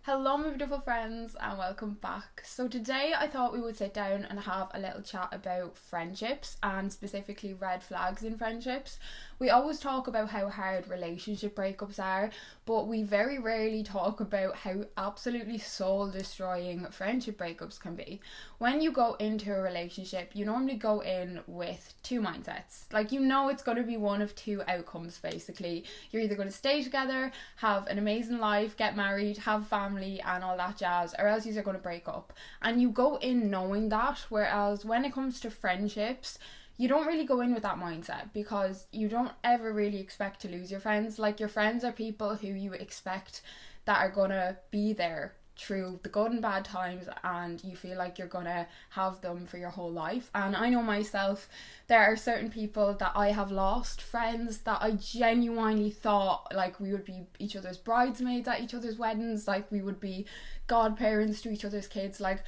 Hello my beautiful friends and welcome back. So today I thought we would sit down and have a little chat about friendships and specifically red flags in friendships. We always talk about how hard relationship breakups are, but we very rarely talk about how absolutely soul destroying friendship breakups can be. When you go into a relationship, you normally go in with two mindsets. Like, you know, it's going to be one of two outcomes basically. You're either going to stay together, have an amazing life, get married, have family and all that jazz, or else you're going to break up. And you go in knowing that, whereas when it comes to friendships, you don't really go in with that mindset because you don't ever really expect to lose your friends. Like, your friends are people who you expect that are going to be there through the good and bad times, and you feel like you're gonna have them for your whole life. And I know myself, there are certain people that I have lost, friends that I genuinely thought like we would be each other's bridesmaids at each other's weddings, like we would be godparents to each other's kids. Like,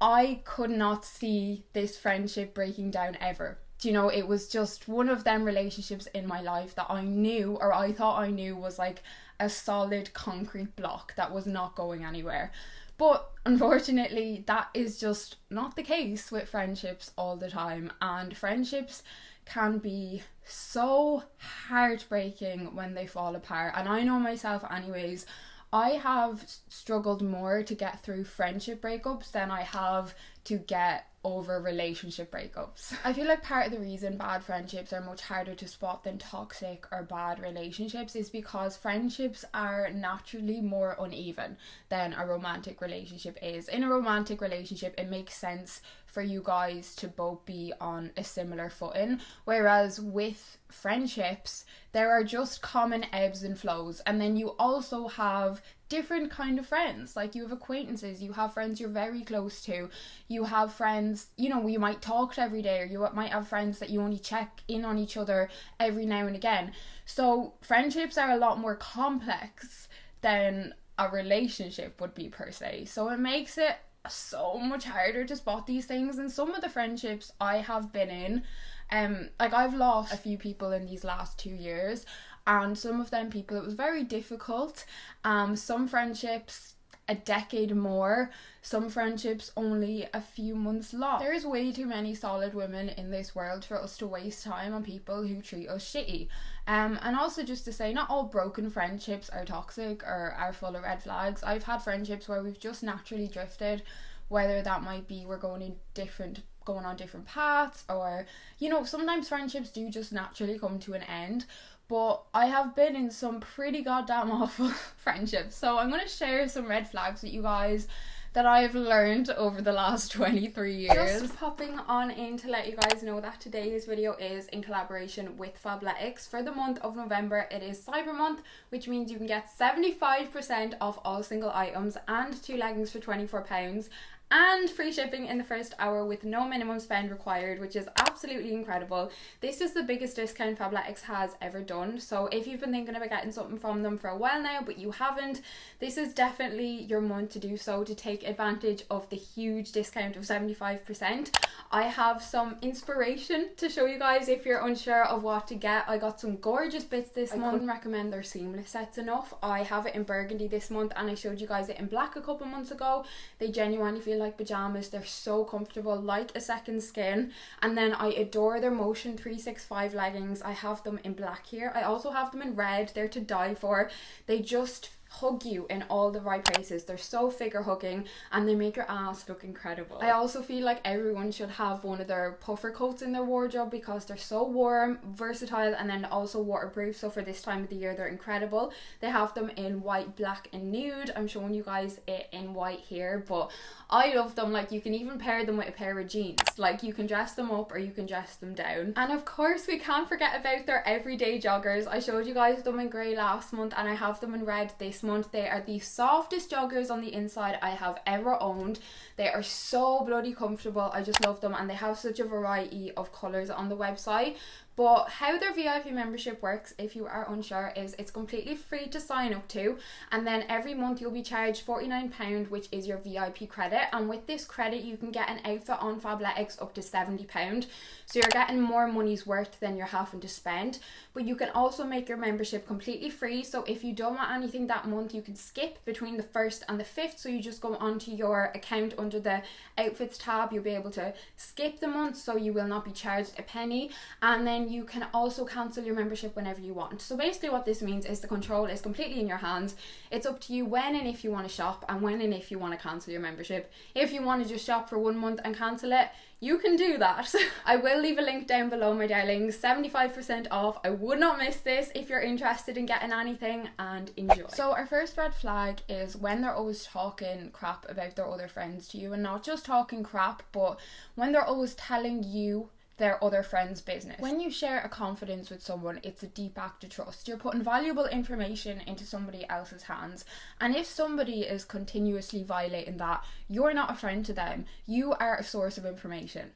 I could not see this friendship breaking down ever. You know, it was just one of them relationships in my life that I knew, or I thought I knew, was like a solid concrete block that was not going anywhere. But unfortunately, that is just not the case with friendships all the time, and friendships can be so heartbreaking when they fall apart. And I know myself anyways, I have struggled more to get through friendship breakups than I have to get over relationship breakups. I feel like part of the reason bad friendships are much harder to spot than toxic or bad relationships is because friendships are naturally more uneven than a romantic relationship is. In a romantic relationship, it makes sense for you guys to both be on a similar footing, whereas with friendships, there are just common ebbs and flows, and then you also have different kind of friends. Like, you have acquaintances, you have friends you're very close to, you have friends, you know, you might talk to every day, or you might have friends that you only check in on each other every now and again. So friendships are a lot more complex than a relationship would be per se, so it makes it so much harder to spot these things. And some of the friendships I have been in, like, I've lost a few people in these last 2 years, and some of them people it was very difficult. Some friendships a decade more, some friendships only a few months long. There is way too many solid women in this world for us to waste time on people who treat us shitty. And also, just to say, not all broken friendships are toxic or are full of red flags. I've had friendships where we've just naturally drifted, whether that might be we're going on different paths, or, you know, sometimes friendships do just naturally come to an end. But I have been in some pretty goddamn awful friendships, so I'm going to share some red flags with you guys that I've learned over the last 23 years. Just popping on in to let you guys know that today's video is in collaboration with Fabletics. For the month of November, it is Cyber Month, which means you can get 75% off all single items and 2 leggings for £24, and free shipping in the first hour with no minimum spend required, which is absolutely incredible. This is the biggest discount Fabletics has ever done, so if you've been thinking about getting something from them for a while now but you haven't, this is definitely your month to do so, to take advantage of the huge discount of 75%. I have some inspiration to show you guys if you're unsure of what to get. I got some gorgeous bits this month. I couldn't recommend their seamless sets enough. I have it in burgundy this month, and I showed you guys it in black a couple months ago. They genuinely feel like pajamas. They're so comfortable, like a second skin. And then I adore their Motion 365 leggings. I have them in black here. I also have them in red. They're to die for. They just hug you in all the right places. They're so figure hugging, and they make your ass look incredible. I also feel like everyone should have one of their puffer coats in their wardrobe because they're so warm, versatile, and then also waterproof. So for this time of the year, they're incredible. They have them in white, black, and nude. I'm showing you guys it in white here, but I love them. Like, you can even pair them with a pair of jeans. Like, you can dress them up or you can dress them down. And of course, we can't forget about their everyday joggers. I showed you guys them in grey last month, and I have them in red this month. They are the softest joggers on the inside I have ever owned. They are so bloody comfortable. I just love them, and they have such a variety of colours on the website. But how their VIP membership works, if you are unsure, is it's completely free to sign up to, and then every month you'll be charged £49, which is your VIP credit, and with this credit you can get an outfit on Fabletics up to £70, so you're getting more money's worth than you're having to spend. But you can also make your membership completely free, so if you don't want anything that month, you can skip between the 1st and the 5th, so you just go onto your account under the outfits tab, you'll be able to skip the month, so you will not be charged a penny, and then you can also cancel your membership whenever you want. So basically what this means is the control is completely in your hands. It's up to you when and if you want to shop, and when and if you want to cancel your membership. If you want to just shop for 1 month and cancel it, you can do that. I will leave a link down below, my darlings. 75% off. I would not miss this if you're interested in getting anything, and enjoy. So our first red flag is when they're always talking crap about their other friends to you, and not just talking crap, but when they're always telling you their other friend's business. When you share a confidence with someone, it's a deep act of trust. You're putting valuable information into somebody else's hands, and if somebody is continuously violating that, you're not a friend to them. You are a source of information.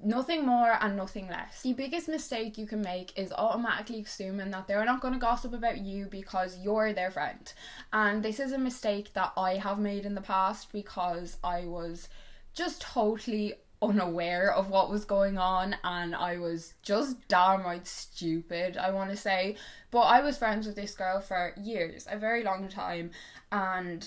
Nothing more and nothing less. The biggest mistake you can make is automatically assuming that they're not going to gossip about you because you're their friend. And this is a mistake that I have made in the past because I was just totally unaware of what was going on, and I was just downright stupid, I want to say. But I was friends with this girl for years, a very long time, and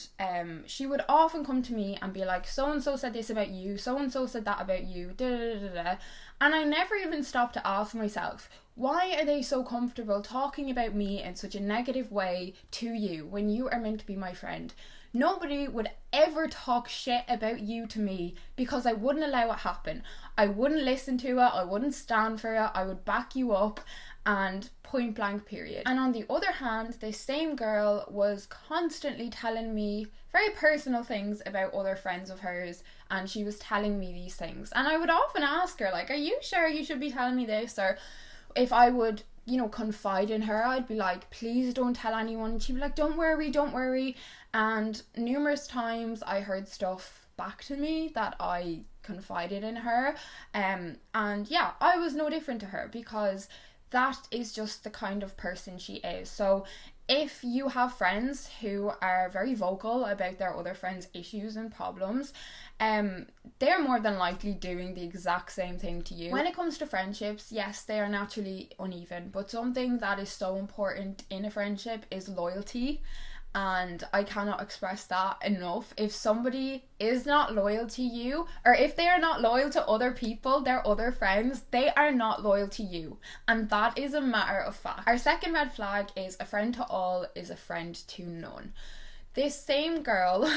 she would often come to me and be like, so and so said this about you, so and so said that about you, da da da da. And I never even stopped to ask myself, why are they so comfortable talking about me in such a negative way to you when you are meant to be my friend? Nobody would ever talk shit about you to me because I wouldn't allow it happen. I wouldn't listen to it. I wouldn't stand for it. I would back you up, and point blank period. And on the other hand, this same girl was constantly telling me very personal things about other friends of hers, and she was telling me these things. And I would often ask her, like, are you sure you should be telling me this? Or if I would, you know, confide in her, I'd be like, please don't tell anyone. And she'd be like, don't worry, don't worry. And numerous times I heard stuff back to me that I confided in her. And yeah, I was no different to her because that is just the kind of person she is. So if you have friends who are very vocal about their other friends' issues and problems, they're more than likely doing the exact same thing to you. When it comes to friendships, yes, they are naturally uneven, but something that is so important in a friendship is loyalty. And I cannot express that enough. If somebody is not loyal to you, or if they are not loyal to other people, their other friends, they are not loyal to you. And that is a matter of fact. Our second red flag is a friend to all is a friend to none. This same girl,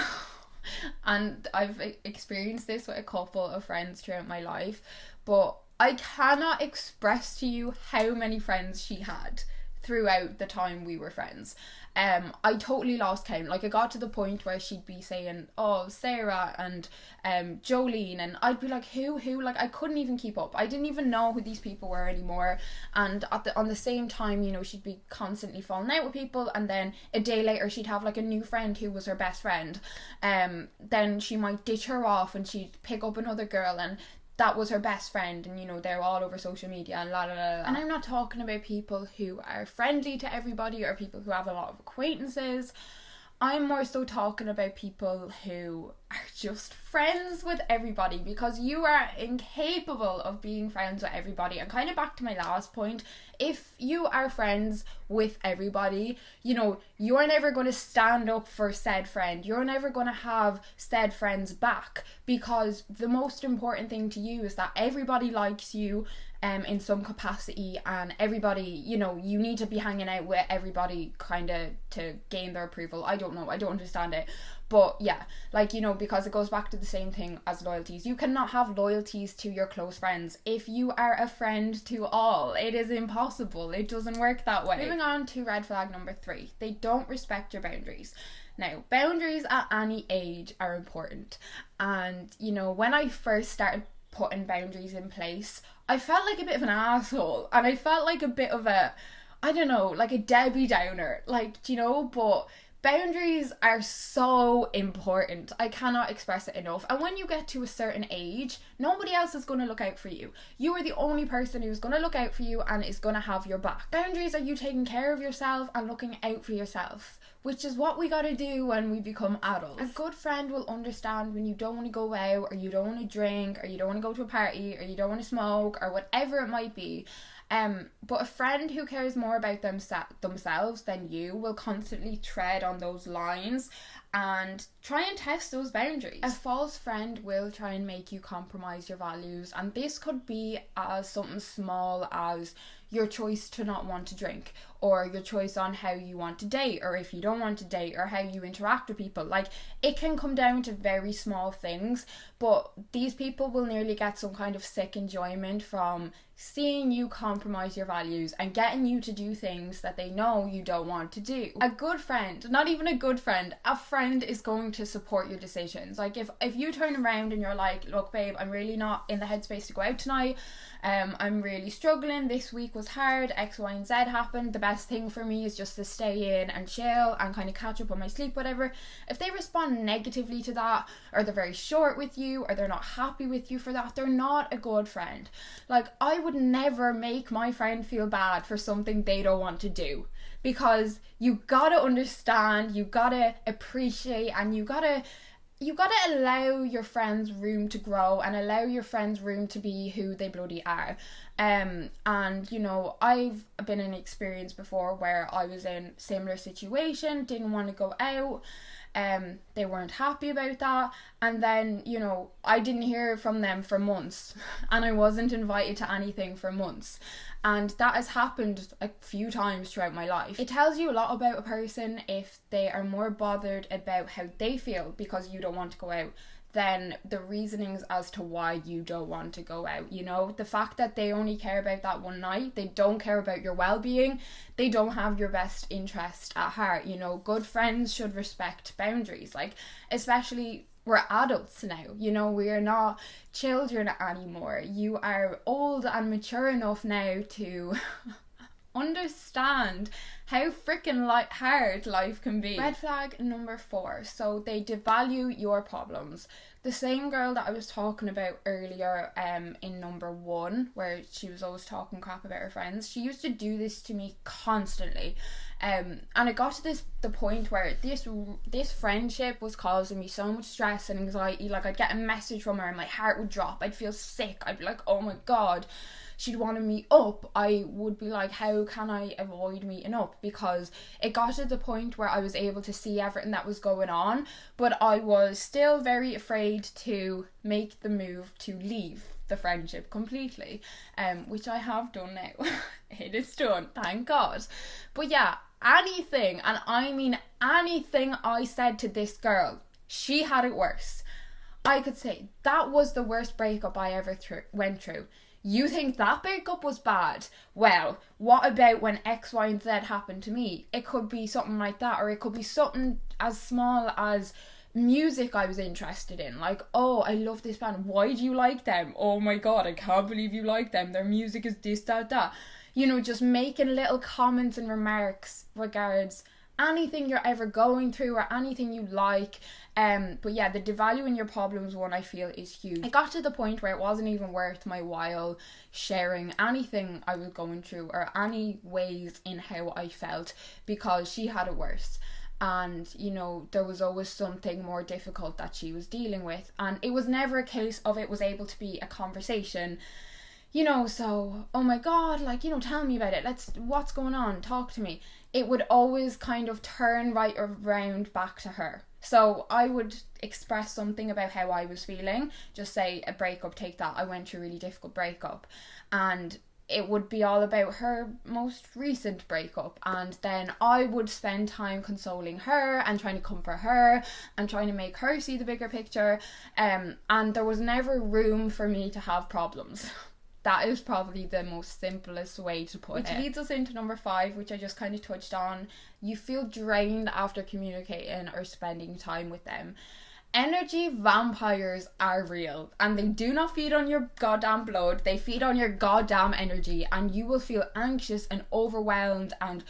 and I've experienced this with a couple of friends throughout my life, but I cannot express to you how many friends she had throughout the time we were friends. I totally lost count. Like, it got to the point where she'd be saying, oh, Sarah and Jolene, and I'd be like, who? Like, I couldn't even keep up. I didn't even know who these people were anymore. And on the same time, you know, she'd be constantly falling out with people, and then a day later she'd have like a new friend who was her best friend. Then she might ditch her off and she'd pick up another girl, and that was her best friend, and you know, they're all over social media and la la la la. And I'm not talking about people who are friendly to everybody or people who have a lot of acquaintances. I'm more so talking about people who are just friends with everybody, because you are incapable of being friends with everybody. And kind of back to my last point, if you are friends with everybody, you know, you're never going to stand up for said friend. You're never going to have said friends back, because the most important thing to you is that everybody likes you in some capacity, and everybody, you know, you need to be hanging out with everybody kind of to gain their approval. I don't know, I don't understand it, but yeah, like, you know, because it goes back to the same thing as loyalties. You cannot have loyalties to your close friends if you are a friend to all. It is impossible. It doesn't work that way. Moving on to red flag number 3, they don't respect your boundaries. Now, boundaries at any age are important, and you know, when I first started putting boundaries in place, I felt like a bit of an asshole, and I felt like a bit of a, I don't know, like a Debbie Downer, like, you know, but Boundaries are so important. I cannot express it enough. And when you get to a certain age, nobody else is going to look out for you. You are the only person who's going to look out for you and is going to have your back. Boundaries are you taking care of yourself and looking out for yourself, which is what we got to do when we become adults. A good friend will understand when you don't want to go out, or you don't want to drink, or you don't want to go to a party, or you don't want to smoke, or whatever it might be. But a friend who cares more about themselves than you will constantly tread on those lines and try and test those boundaries. A false friend will try and make you compromise your values, and this could be as something small as your choice to not want to drink, or your choice on how you want to date, or if you don't want to date, or how you interact with people. Like, it can come down to very small things, but these people will nearly get some kind of sick enjoyment from seeing you compromise your values and getting you to do things that they know you don't want to do. A good friend, not even a good friend, a friend is going to support your decisions. Like, if you turn around and you're like, look babe, I'm really not in the headspace to go out tonight, I'm really struggling, this week was hard, X, Y and Z happened, the best thing for me is just to stay in and chill and kind of catch up on my sleep, whatever. If they respond negatively to that, or they're very short with you, or they're not happy with you for that, they're not a good friend. Like, I would never make my friend feel bad for something they don't want to do, because you gotta understand, you gotta appreciate, and you gotta allow your friends room to grow and allow your friends room to be who they bloody are. And you know, I've been in an experience before where I was in a similar situation, didn't want to go out, they weren't happy about that, and then, you know, I didn't hear from them for months and I wasn't invited to anything for months, and that has happened a few times throughout my life. It tells you a lot about a person if they are more bothered about how they feel because you don't want to go out than the reasonings as to why you don't want to go out. You know, the fact that they only care about that one night, they don't care about your well-being, they don't have your best interest at heart. You know, good friends should respect boundaries, like, especially, we're adults now, you know, we are not children anymore. You are old and mature enough now to understand how freaking hard life can be. Red flag number 4. So they devalue your problems. The same girl that I was talking about earlier in number 1, where she was always talking crap about her friends, she used to do this to me constantly. And it got to the point where this friendship was causing me so much stress and anxiety. Like, I'd get a message from her and my heart would drop, I'd feel sick, I'd be like, oh my god. She'd want to meet up, I would be like, how can I avoid meeting up? Because it got to the point where I was able to see everything that was going on, but I was still very afraid to make the move to leave the friendship completely, which I have done now. It is done, thank God. But yeah, anything, and I mean anything I said to this girl, she had it worse. I could say that was the worst breakup I ever went through. You think that breakup was bad? Well, what about when X, Y and Z happened to me? It could be something like that, or it could be something as small as music I was interested in. Like, oh, I love this band, why do you like them? Oh my god, I can't believe you like them, their music is this, that. You know, just making little comments and remarks regards anything you're ever going through or anything you like. But yeah, the devaluing your problems one, I feel, is huge. It got to the point where it wasn't even worth my while sharing anything I was going through or any ways in how I felt, because she had it worse. And, you know, there was always something more difficult that she was dealing with, and it was never a case of it was able to be a conversation, you know, so, oh my god, like, you know, tell me about it, what's going on, talk to me. It would always kind of turn right around back to her. So I would express something about how I was feeling, just say a breakup, take that, I went through a really difficult breakup, and it would be all about her most recent breakup, and then I would spend time consoling her and trying to comfort her and trying to make her see the bigger picture, and there was never room for me to have problems. That is probably the most simplest way to put it. Which leads us into number 5, which I just kind of touched on. You feel drained after communicating or spending time with them. Energy vampires are real, and they do not feed on your goddamn blood, they feed on your goddamn energy, and you will feel anxious and overwhelmed, and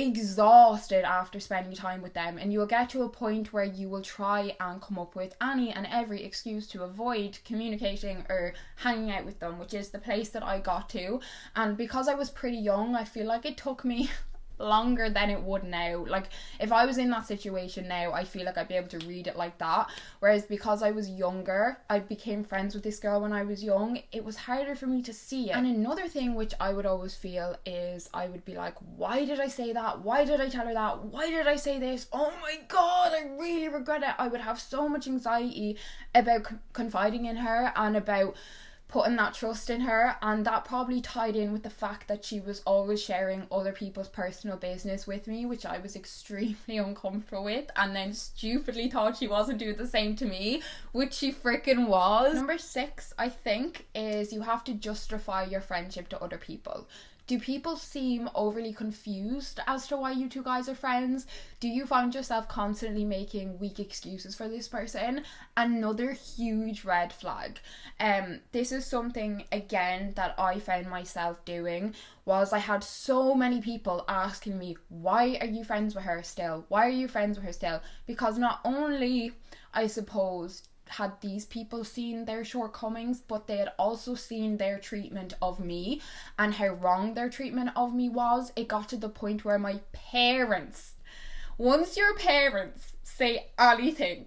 exhausted after spending time with them, and you'll get to a point where you will try and come up with any and every excuse to avoid communicating or hanging out with them, which is the place that I got to. And because I was pretty young, I feel like it took me longer than it would now. Like, if I was in that situation now, I feel like I'd be able to read it like that, whereas because I was younger, I became friends with this girl when I was young, it was harder for me to see it. And another thing which I would always feel is I would be like, why did I say that? Why did I tell her that? Why did I say this? Oh my god, I really regret it. I would have so much anxiety about confiding in her and about putting that trust in her, and that probably tied in with the fact that she was always sharing other people's personal business with me, which I was extremely uncomfortable with, and then stupidly thought she wasn't doing the same to me, which she freaking was. Number 6, I think, is you have to justify your friendship to other people. Do people seem overly confused as to why you two guys are friends? Do you find yourself constantly making weak excuses for this person? Another huge red flag. This is something, again, that I found myself doing, was I had so many people asking me, why are you friends with her still? Why are you friends with her still? Because not only, I suppose, had these people seen their shortcomings, but they had also seen their treatment of me and how wrong their treatment of me was. It got to the point where my parents, once your parents say anything,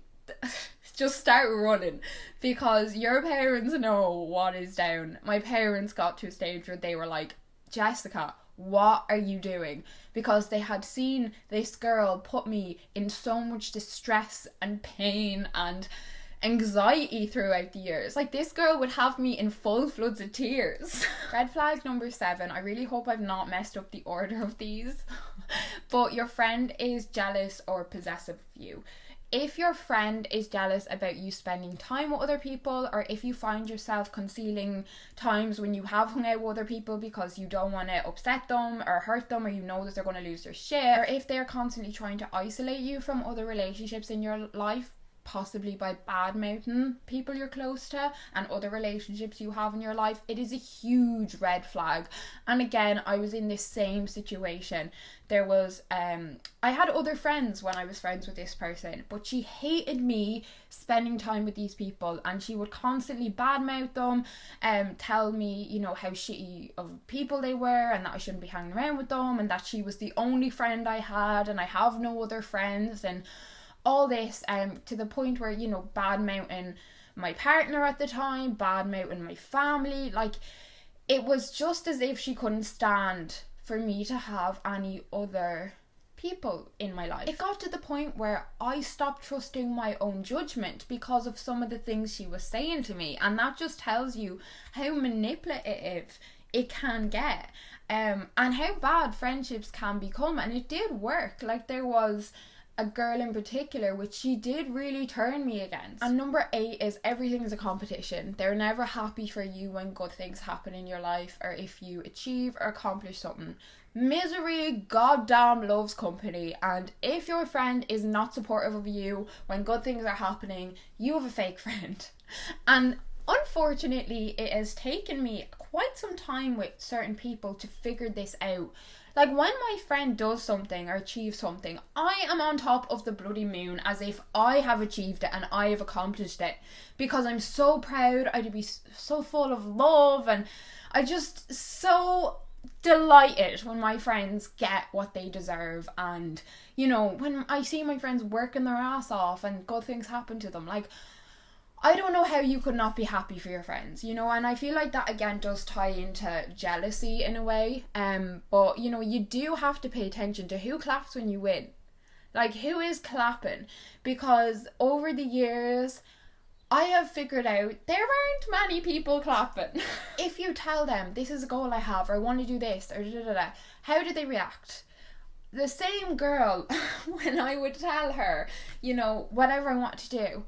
just start running, because your parents know what is down. My parents got to a stage where they were like, Jessica, what are you doing? Because they had seen this girl put me in so much distress and pain and anxiety throughout the years. Like, this girl would have me in full floods of tears. Red flag number 7. I really hope I've not messed up the order of these. But your friend is jealous or possessive of you. If your friend is jealous about you spending time with other people, or if you find yourself concealing times when you have hung out with other people because you don't want to upset them or hurt them, or you know that they're going to lose their shit, or if they're constantly trying to isolate you from other relationships in your life, possibly by bad-mouthing people you're close to and other relationships you have in your life, it is a huge red flag. And again, I was in this same situation. There was I had other friends when I was friends with this person, but she hated me spending time with these people, and she would constantly badmouth them, tell me, you know, how shitty of people they were and that I shouldn't be hanging around with them and that she was the only friend I had and I have no other friends, and all this, to the point where, you know, bad mouthing my partner at the time, bad mouthing my family. Like, it was just as if she couldn't stand for me to have any other people in my life. It got to the point where I stopped trusting my own judgment because of some of the things she was saying to me, and that just tells you how manipulative it can get, and how bad friendships can become. And it did work. Like, there was a girl in particular which she did really turn me against. And number 8 is everything is a competition. They're never happy for you when good things happen in your life, or if you achieve or accomplish something. Misery goddamn loves company, and if your friend is not supportive of you when good things are happening, you have a fake friend. And unfortunately, it has taken me quite some time with certain people to figure this out. Like, when my friend does something or achieves something, I am on top of the bloody moon as if I have achieved it and I have accomplished it, because I'm so proud. I'd be so full of love, and I just so delighted when my friends get what they deserve. And, you know, when I see my friends working their ass off and good things happen to them, like, I don't know how you could not be happy for your friends, you know. And I feel like that again does tie into jealousy in a way, but you know, you do have to pay attention to who claps when you win. Like, who is clapping? Because over the years I have figured out there aren't many people clapping. If you tell them, this is a goal I have, or I want to do this, or da-da-da-da, how do they react? The same girl, when I would tell her, you know, whatever I want to do,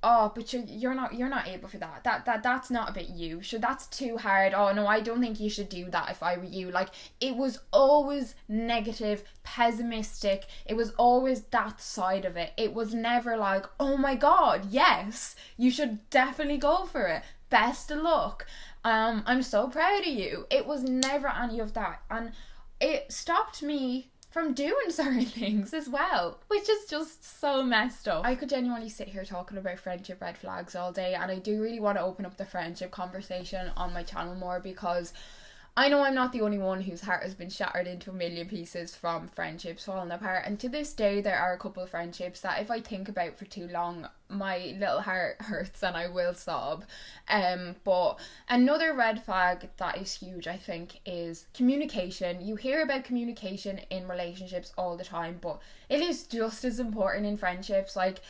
oh, but you're not able for that. That's not a bit you. Sure, that's too hard. Oh no, I don't think you should do that if I were you. Like, it was always negative, pessimistic. It was always that side of it. It was never like, oh my god, yes, you should definitely go for it. Best of luck. I'm so proud of you. It was never any of that. And it stopped me from doing certain things as well, which is just so messed up. I could genuinely sit here talking about friendship red flags all day, and I do really want to open up the friendship conversation on my channel more, because I know I'm not the only one whose heart has been shattered into a million pieces from friendships falling apart, and to this day there are a couple of friendships that if I think about for too long, my little heart hurts and I will sob. But another red flag that is huge, I think, is communication. You hear about communication in relationships all the time, but it is just as important in friendships. Like,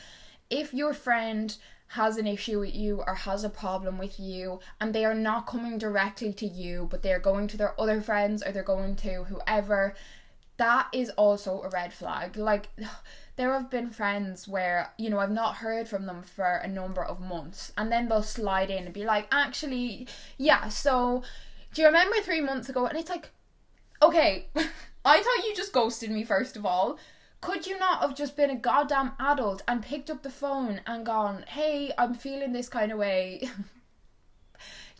if your friend has an issue with you or has a problem with you and they are not coming directly to you, but they're going to their other friends or they're going to whoever, that is also a red flag. Like, there have been friends where, you know, I've not heard from them for a number of months, and then they'll slide in and be like, actually, yeah, so do you remember 3 months ago? And it's like, okay, I thought you just ghosted me, first of all. Could you not have just been a goddamn adult and picked up the phone and gone, hey, I'm feeling this kind of way?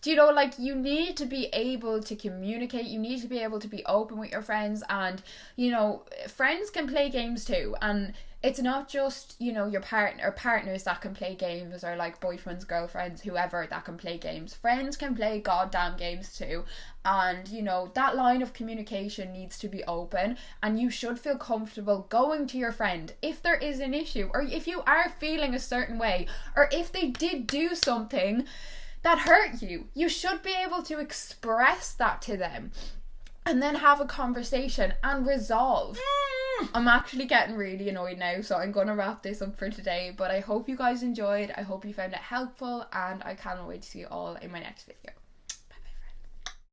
Do you know, like, you need to be able to communicate, you need to be able to be open with your friends, and, you know, friends can play games too, and it's not just, you know, your partners that can play games, or like boyfriends, girlfriends, whoever that can play games. Friends can play goddamn games too, and, you know, that line of communication needs to be open, and you should feel comfortable going to your friend if there is an issue, or if you are feeling a certain way, or if they did do something that hurt you. You should be able to express that to them and then have a conversation and resolve. I'm actually getting really annoyed now, so I'm going to wrap this up for today, but I hope you guys enjoyed, I hope you found it helpful, and I cannot wait to see you all in my next video.